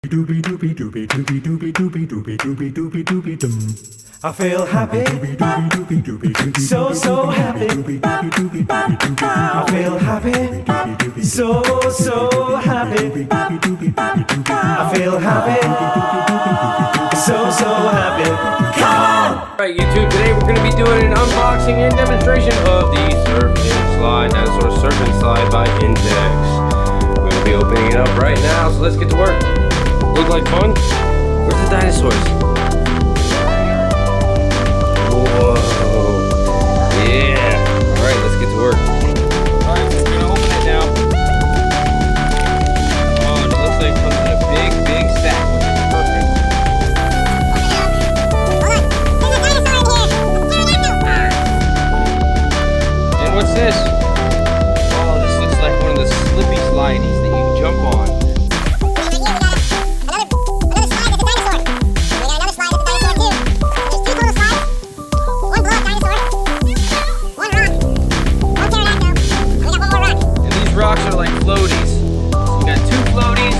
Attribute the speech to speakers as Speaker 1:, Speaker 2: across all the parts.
Speaker 1: I feel happy, so happy. I feel happy, so happy. I feel happy, so happy. Come on!
Speaker 2: Alright YouTube, today we're going to be doing an unboxing and demonstration of the Surf and Slide Dinosaur Surf and Slide by Intex. We're going to be opening it up right now, so let's get to work. Look like fun? Where's the dinosaurs? Whoa. Yeah. Alright, let's get to work. Alright, we're going to open it now. Oh, and it looks like it comes in a big sack, which is perfect. And what's this? Oh, this looks like one of the slippy slideys that you jump on. Rocks are like floaties. So you got two floaties,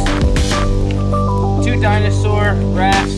Speaker 2: two dinosaur rafts,